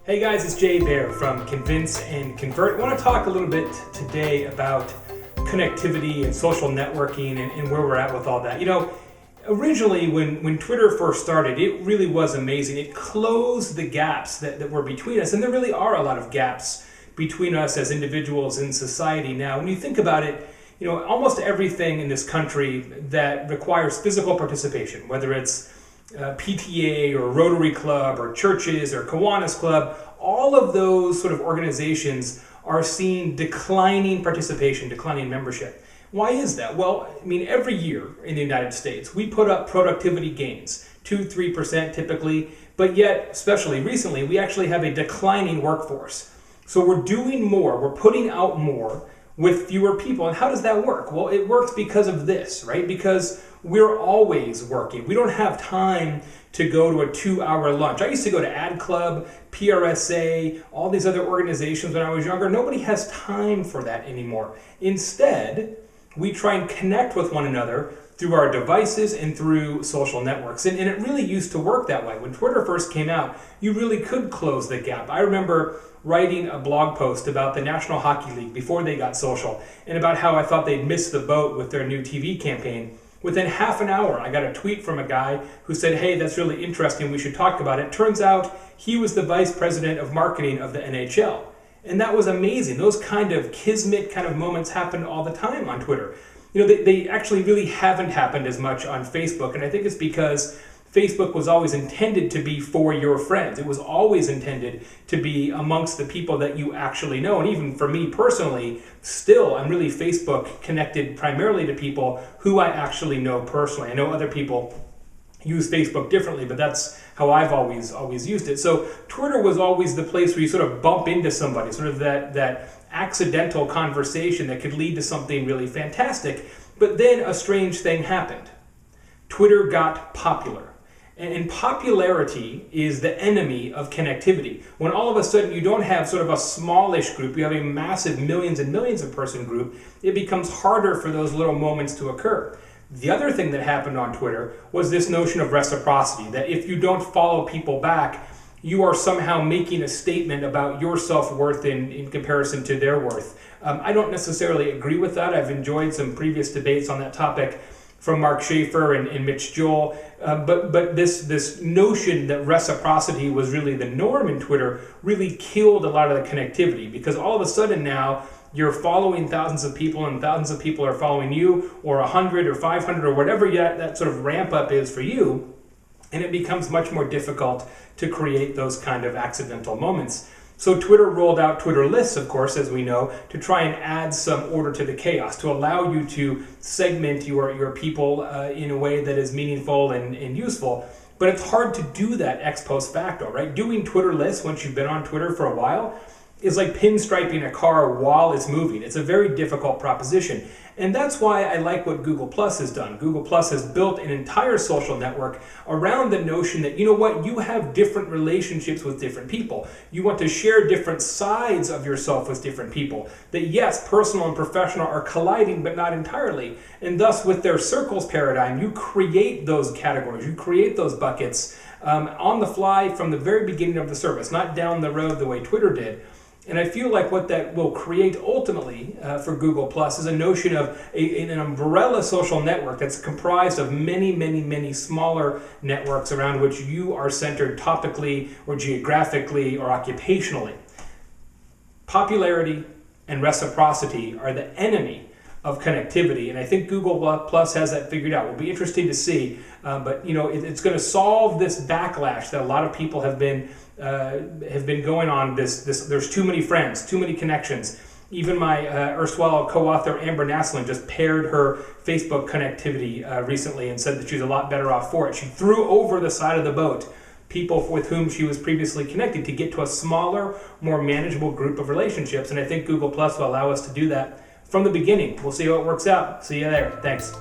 Hey guys, it's Baer from Convince and Convert. I want to talk a little bit today about connectivity and social networking and where we're at with all that. Originally when Twitter first started, it really was amazing. It closed the gaps that were between us, and there really are a lot of gaps between us as individuals in society now. When you think about it, almost everything in this country that requires physical participation, whether it's PTA or Rotary Club or churches or Kiwanis Club, all of those sort of organizations are seeing declining participation, declining membership. Why is that? Well, every year in the United States, we put up productivity gains, 2-3% typically, but yet, especially recently, we actually have a declining workforce. So we're doing more, we're putting out more with fewer people. And how does that work? Well, it works because of this, right? Because we're always working. We don't have time to go to a 2-hour lunch. I used to go to Ad Club, PRSA, all these other organizations when I was younger. Nobody has time for that anymore. Instead, we try and connect with one another through our devices and through social networks. And it really used to work that way. When Twitter first came out, you really could close the gap. I remember writing a blog post about the National Hockey League before they got social and about how I thought they'd missed the boat with their new TV campaign. Within half an hour, I got a tweet from a guy who said, "Hey, that's really interesting. We should talk about it." Turns out he was the vice president of marketing of the NHL. And that was amazing. Those kind of kismet kind of moments happen all the time on Twitter. They actually really haven't happened as much on Facebook. And I think it's because Facebook was always intended to be for your friends. It was always intended to be amongst the people that you actually know. And even for me personally, still, I'm really Facebook connected primarily to people who I actually know personally. I know other people use Facebook differently, but that's how I've always used it. So Twitter was always the place where you sort of bump into somebody, sort of that accidental conversation that could lead to something really fantastic. But then a strange thing happened. Twitter got popular. And popularity is the enemy of connectivity. When all of a sudden you don't have sort of a smallish group, you have a massive millions and millions of person group, it becomes harder for those little moments to occur. The other thing that happened on Twitter was this notion of reciprocity, that if you don't follow people back, you are somehow making a statement about your self-worth in comparison to their worth. I don't necessarily agree with that. I've enjoyed some previous debates on that topic from Mark Schaefer and Mitch Joel, but this notion that reciprocity was really the norm in Twitter really killed a lot of the connectivity, because all of a sudden now you're following thousands of people and thousands of people are following you, or 100 or 500 or whatever that sort of ramp up is for you, and it becomes much more difficult to create those kind of accidental moments. So Twitter rolled out Twitter lists, of course, as we know, to try and add some order to the chaos, to allow you to segment your people in a way that is meaningful and useful. But it's hard to do that ex post facto, right? Doing Twitter lists once you've been on Twitter for a while is like pinstriping a car while it's moving. It's a very difficult proposition. And that's why I like what Google Plus has done. Google Plus has built an entire social network around the notion that, you have different relationships with different people. You want to share different sides of yourself with different people. That yes, personal and professional are colliding, but not entirely. And thus, with their circles paradigm, you create those categories, you create those buckets on the fly from the very beginning of the service, not down the road the way Twitter did. And I feel like what that will create ultimately for Google Plus is a notion of an umbrella social network that's comprised of many, many, many smaller networks around which you are centered topically or geographically or occupationally. Popularity and reciprocity are the enemy of connectivity, and I think Google Plus has that figured out. It will be interesting to see, but it's going to solve this backlash that a lot of people have been going on. This there's too many friends, too many connections. Even my erstwhile co-author Amber Naslund just paired her Facebook connectivity recently and said that she's a lot better off for it. She threw over the side of the boat people with whom she was previously connected to get to a smaller, more manageable group of relationships. And I think Google Plus will allow us to do that from the beginning. We'll see how it works out. See you there. Thanks.